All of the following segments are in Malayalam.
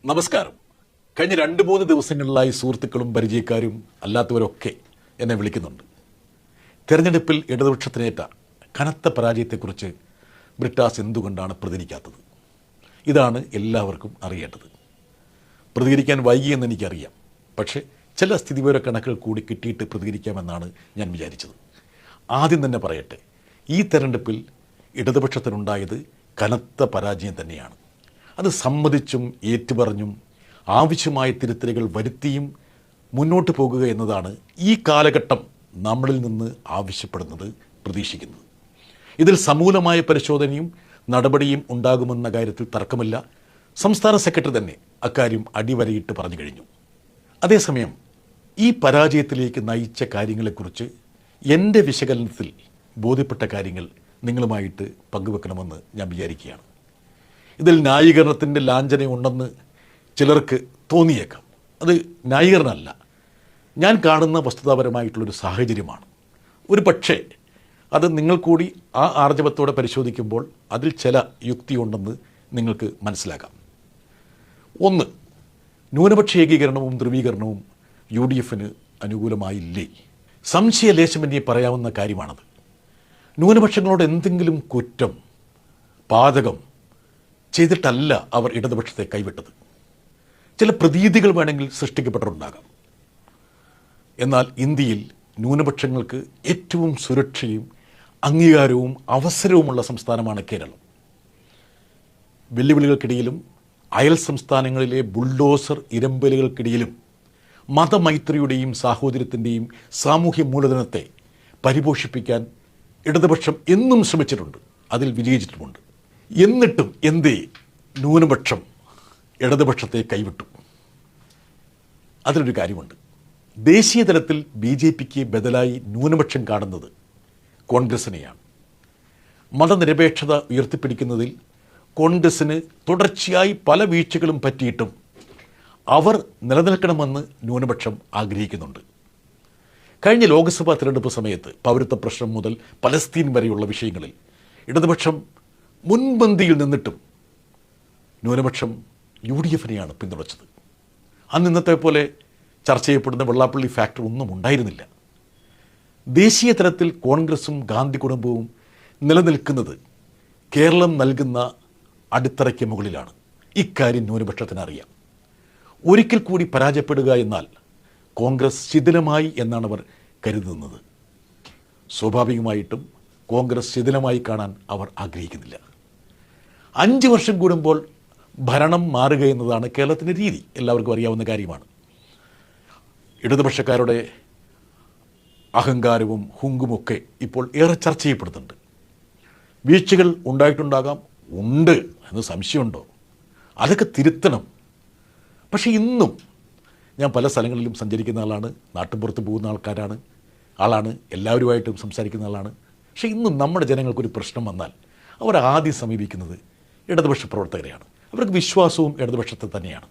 നമസ്കാരം. കഴിഞ്ഞ 2-3 ദിവസങ്ങളിലായി സുഹൃത്തുക്കളും പരിചയക്കാരും അല്ലാത്തവരൊക്കെ എന്നെ വിളിക്കുന്നുണ്ട്. തെരഞ്ഞെടുപ്പിൽ ഇടതുപക്ഷത്തിനേറ്റ കനത്ത പരാജയത്തെക്കുറിച്ച് ബ്രിട്ടാസ് എന്തുകൊണ്ടാണ് പ്രതികരിക്കാത്തത്? ഇതാണ് എല്ലാവർക്കും അറിയേണ്ടത്. പ്രതികരിക്കാൻ വൈകിയെന്ന് എനിക്കറിയാം. പക്ഷേ ചില സ്ഥിതിവിവര കണക്കുകൾ കൂടി കിട്ടിയിട്ട് പ്രതികരിക്കാമെന്നാണ് ഞാൻ വിചാരിച്ചത്. ആദ്യം തന്നെ പറയട്ടെ, ഈ തെരഞ്ഞെടുപ്പിൽ ഇടതുപക്ഷത്തിനുണ്ടായത് കനത്ത പരാജയം തന്നെയാണ്. അത് സമ്മതിച്ചും ഏറ്റുപറഞ്ഞും ആവശ്യമായ തിരുത്തലുകൾ വരുത്തിയും മുന്നോട്ട് പോകുക എന്നതാണ് ഈ കാലഘട്ടം നമ്മളിൽ നിന്ന് ആവശ്യപ്പെടുന്നത്, പ്രതീക്ഷിക്കുന്നത്. ഇതിൽ സമൂലമായ പരിശോധനയും നടപടിയും ഉണ്ടാകുമെന്ന കാര്യത്തിൽ തർക്കമില്ല. സംസ്ഥാന സെക്രട്ടറി തന്നെ അക്കാര്യം അടിവരയിട്ട് പറഞ്ഞു കഴിഞ്ഞു. അതേസമയം ഈ പരാജയത്തിലേക്ക് നയിച്ച കാര്യങ്ങളെക്കുറിച്ച് എൻ്റെ വിശകലനത്തിൽ ബോധ്യപ്പെട്ട കാര്യങ്ങൾ നിങ്ങളുമായിട്ട് പങ്കുവെക്കണമെന്ന് ഞാൻ വിചാരിക്കുകയാണ്. ഇതിൽ ന്യായീകരണത്തിൻ്റെ ലാഞ്ചനയുണ്ടെന്ന് ചിലർക്ക് തോന്നിയേക്കാം. അത് ന്യായീകരണമല്ല, ഞാൻ കാണുന്ന വസ്തുതാപരമായിട്ടുള്ളൊരു സാഹചര്യമാണ്. ഒരു പക്ഷേ അത് നിങ്ങൾ കൂടി ആ ആർജവത്തോടെ പരിശോധിക്കുമ്പോൾ അതിൽ ചില യുക്തിയുണ്ടെന്ന് നിങ്ങൾക്ക് മനസ്സിലാക്കാം. ഒന്ന്, ന്യൂനപക്ഷ ഏകീകരണവും ധ്രുവീകരണവും UDFന് അനുകൂലമായില്ലേ? സംശയലേശമെന്നേ പറയാവുന്ന കാര്യമാണത്. ന്യൂനപക്ഷങ്ങളോട് എന്തെങ്കിലും കുറ്റം, പാതകം ചെയ്തിട്ടല്ല അവർ ഇടതുപക്ഷത്തെ കൈവിട്ടത്. ചില പ്രതീതികൾ വേണമെങ്കിൽ സൃഷ്ടിക്കപ്പെട്ടിട്ടുണ്ടാകാം. എന്നാൽ ഇന്ത്യയിൽ ന്യൂനപക്ഷങ്ങൾക്ക് ഏറ്റവും സുരക്ഷയും അംഗീകാരവും അവസരവുമുള്ള സംസ്ഥാനമാണ് കേരളം. വെല്ലുവിളികൾക്കിടയിലും അയൽ സംസ്ഥാനങ്ങളിലെ ബുൾഡോസർ ഇരമ്പലുകൾക്കിടയിലും മതമൈത്രിയുടെയും സാഹോദര്യത്തിൻ്റെയും സാമൂഹ്യ മൂലധനത്തെ പരിപോഷിപ്പിക്കാൻ ഇടതുപക്ഷം എന്നും ശ്രമിച്ചിട്ടുണ്ട്, അതിൽ വിജയിച്ചിട്ടുമുണ്ട്. എന്നിട്ടും എന്തേ ന്യൂനപക്ഷം ഇടതുപക്ഷത്തെ കൈവിട്ടു? അതിലൊരു കാര്യമുണ്ട്. ദേശീയ തലത്തിൽ BJPക്ക് ബദലായി ന്യൂനപക്ഷം കാണുന്നത് കോൺഗ്രസിനെയാണ്. മതനിരപേക്ഷത ഉയർത്തിപ്പിടിക്കുന്നതിൽ കോൺഗ്രസിന് തുടർച്ചയായി പല വീഴ്ചകളും പറ്റിയിട്ടും അവർ നിലനിൽക്കണമെന്ന് ന്യൂനപക്ഷം ആഗ്രഹിക്കുന്നുണ്ട്. കഴിഞ്ഞ ലോക്സഭാ തിരഞ്ഞെടുപ്പ് സമയത്ത് പൗരത്വ പ്രശ്നം മുതൽ പലസ്തീൻ വരെയുള്ള വിഷയങ്ങളിൽ ഇടതുപക്ഷം മുൻപന്തിയിൽ നിന്നിട്ടും ന്യൂനപക്ഷം UDFനെയാണ് പിന്തുണച്ചത്. അന്ന് ഇന്നത്തെ പോലെ ചർച്ച ചെയ്യപ്പെടുന്ന വെള്ളാപ്പള്ളി ഫാക്ടർ ഒന്നും ഉണ്ടായിരുന്നില്ല. ദേശീയ തലത്തിൽ കോൺഗ്രസും ഗാന്ധി കുടുംബവും നിലനിൽക്കുന്നത് കേരളം നൽകുന്ന അടിത്തറയ്ക്ക് മുകളിലാണ്. ഇക്കാര്യം ന്യൂനപക്ഷത്തിന് അറിയാം. ഒരിക്കൽ കൂടി പരാജയപ്പെടുക എന്നാൽ കോൺഗ്രസ് ശിഥിലമായി എന്നാണ് അവർ കരുതുന്നത്. സ്വാഭാവികമായിട്ടും കോൺഗ്രസ് ശിഥിലമായി കാണാൻ അവർ ആഗ്രഹിക്കുന്നില്ല. 5 വർഷം കൂടുമ്പോൾ ഭരണം മാറുക എന്നതാണ് കേരളത്തിൻ്റെ രീതി, എല്ലാവർക്കും അറിയാവുന്ന കാര്യമാണ്. ഇടതുപക്ഷക്കാരുടെ അഹങ്കാരവും ഹുങ്കുമൊക്കെ ഇപ്പോൾ ഏറെ ചർച്ച ചെയ്യപ്പെടുന്നുണ്ട്. വീഴ്ചകൾ ഉണ്ടായിട്ടുണ്ടാകാം, ഉണ്ട് എന്ന് സംശയമുണ്ടോ? അതൊക്കെ തിരുത്തണം. പക്ഷേ ഇന്നും ഞാൻ പല സ്ഥലങ്ങളിലും സഞ്ചരിക്കുന്ന ആളാണ്, നാട്ടിൻപുറത്ത് പോകുന്ന ആളാണ്, എല്ലാവരുമായിട്ടും സംസാരിക്കുന്ന ആളാണ്. പക്ഷേ ഇന്നും നമ്മുടെ ജനങ്ങൾക്കൊരു പ്രശ്നം വന്നാൽ അവർ ആദ്യം സമീപിക്കുന്നത് ഇടതുപക്ഷ പ്രവർത്തകരെയാണ്. അവർക്ക് വിശ്വാസവും ഇടതുപക്ഷത്തെ തന്നെയാണ്.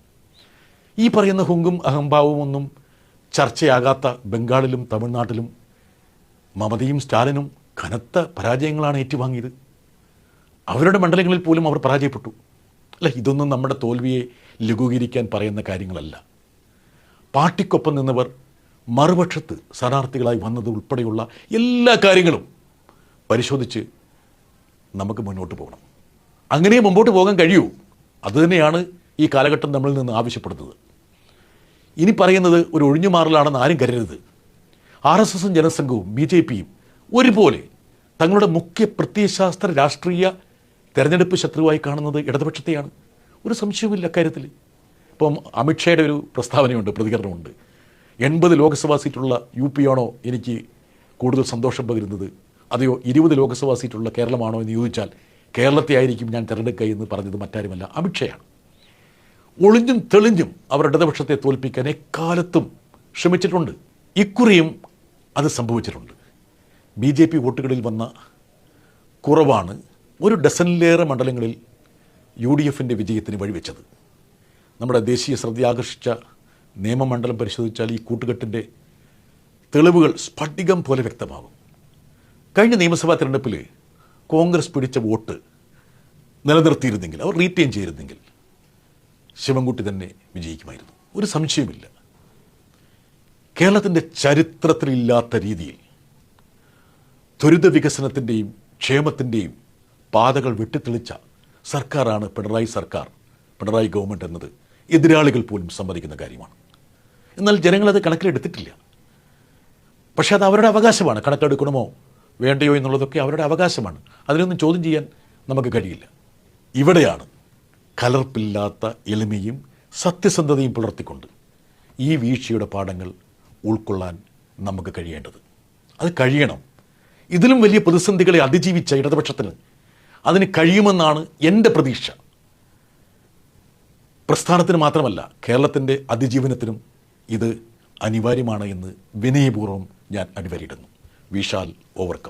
ഈ പറയുന്ന ഹുങ്കും അഹംഭാവവും ഒന്നും ചർച്ചയാകാത്ത ബംഗാളിലും തമിഴ്നാട്ടിലും മമതയും സ്റ്റാലിനും കനത്ത പരാജയങ്ങളാണ് ഏറ്റുവാങ്ങിയത്. അവരുടെ മണ്ഡലങ്ങളിൽ പോലും അവർ പരാജയപ്പെട്ടു. അല്ല, ഇതൊന്നും നമ്മുടെ തോൽവിയെ ലഘൂകരിക്കാൻ പറയുന്ന കാര്യങ്ങളല്ല. പാർട്ടിക്കൊപ്പം നിന്നവർ മറുപക്ഷത്ത് സ്ഥാനാർത്ഥികളായി വന്നത് ഉൾപ്പെടെയുള്ള എല്ലാ കാര്യങ്ങളും പരിശോധിച്ച് നമുക്ക് മുന്നോട്ട് പോകണം. അങ്ങനെ മുമ്പോട്ട് പോകാൻ കഴിയൂ. അതുതന്നെയാണ് ഈ കാലഘട്ടം നമ്മളിൽ നിന്ന് ആവശ്യപ്പെടുന്നത്. ഇനി പറയുന്നത് ഒരു ഒഴിഞ്ഞുമാറലാണെന്ന് ആരും കരുതരുത്. RSSും ജനസംഘവും BJPയും ഒരുപോലെ തങ്ങളുടെ മുഖ്യ പ്രത്യയശാസ്ത്ര രാഷ്ട്രീയ തെരഞ്ഞെടുപ്പ് ശത്രുവായി കാണുന്നത് ഇടതുപക്ഷത്തെയാണ്. ഒരു സംശയവുമില്ല അക്കാര്യത്തിൽ. ഇപ്പം അമിത്ഷായുടെ ഒരു പ്രസ്താവനയുണ്ട്, പ്രതികരണമുണ്ട്. 80 ലോക്സഭാ സീറ്റുള്ള UP ആണോ എനിക്ക് കൂടുതൽ സന്തോഷം പകരുന്നത്, അതെയോ 20 ലോക്സഭാ സീറ്റുള്ള കേരളമാണോ എന്ന് ചോദിച്ചാൽ കേരളത്തെ ആയിരിക്കും ഞാൻ തിരഞ്ഞെടുക്കുക എന്ന് പറഞ്ഞത് മറ്റാരുമല്ല, അമിത്ഷായാണ്. ഒളിഞ്ഞും തെളിഞ്ഞും അവർ ഇടതുപക്ഷത്തെ തോൽപ്പിക്കാൻ എക്കാലത്തും ശ്രമിച്ചിട്ടുണ്ട്. ഇക്കുറിയും അത് സംഭവിച്ചിട്ടുണ്ട്. BJP വോട്ടുകളിൽ വന്ന കുറവാണ് ഒരു ഡസനിലേറെ മണ്ഡലങ്ങളിൽ UDFൻ്റെ വിജയത്തിന് വഴിവെച്ചത്. നമ്മുടെ ദേശീയ ശ്രദ്ധ ആകർഷിച്ച നിയമമണ്ഡലം പരിശോധിച്ചാൽ ഈ കൂട്ടുകെട്ടിൻ്റെ തെളിവുകൾ സ്ഫടികം പോലെ വ്യക്തമാകും. കഴിഞ്ഞ നിയമസഭാ തിരഞ്ഞെടുപ്പിൽ കോൺഗ്രസ് പിടിച്ച വോട്ട് നിലനിർത്തിയിരുന്നെങ്കിൽ, അവർ റീറ്റെയിൻ ചെയ്തിരുന്നെങ്കിൽ ശിവൻകുട്ടി തന്നെ വിജയിക്കുമായിരുന്നു, ഒരു സംശയമില്ല. കേരളത്തിൻ്റെ ചരിത്രത്തിലില്ലാത്ത രീതിയിൽ ത്വരിത വികസനത്തിൻ്റെയും ക്ഷേമത്തിൻ്റെയും പാതകൾ വെട്ടിത്തെളിച്ച സർക്കാരാണ് പിണറായി സർക്കാർ, പിണറായി ഗവൺമെൻറ് എന്നത് എതിരാളികൾ പോലും സമ്മതിക്കുന്ന കാര്യമാണ്. എന്നാൽ ജനങ്ങളത് കണക്കിലെടുത്തിട്ടില്ല. പക്ഷേ അത് അവരുടെ അവകാശമാണ്. കണക്കെടുക്കണമോ വേണ്ടയോ എന്നുള്ളതൊക്കെ അവരുടെ അവകാശമാണ്. അതിനൊന്നും ചോദ്യം ചെയ്യാൻ നമുക്ക് കഴിയില്ല. ഇവിടെയാണ് കലർപ്പില്ലാത്ത എളിമയും സത്യസന്ധതയും പുലർത്തിക്കൊണ്ട് ഈ വീഴ്ചയുടെ പാഠങ്ങൾ ഉൾക്കൊള്ളാൻ നമുക്ക് കഴിയേണ്ടത്. അത് കഴിയണം. ഇതിലും വലിയ പ്രതിസന്ധികളെ അതിജീവിച്ച ഇടതുപക്ഷത്തിന് അതിന് കഴിയുമെന്നാണ് എൻ്റെ പ്രതീക്ഷ. പ്രസ്ഥാനത്തിന് മാത്രമല്ല, കേരളത്തിൻ്റെ അതിജീവനത്തിനും ഇത് അനിവാര്യമാണ് എന്ന് വിനയപൂർവ്വം ഞാൻ അടിവരയിടുന്നു. We shall overcome.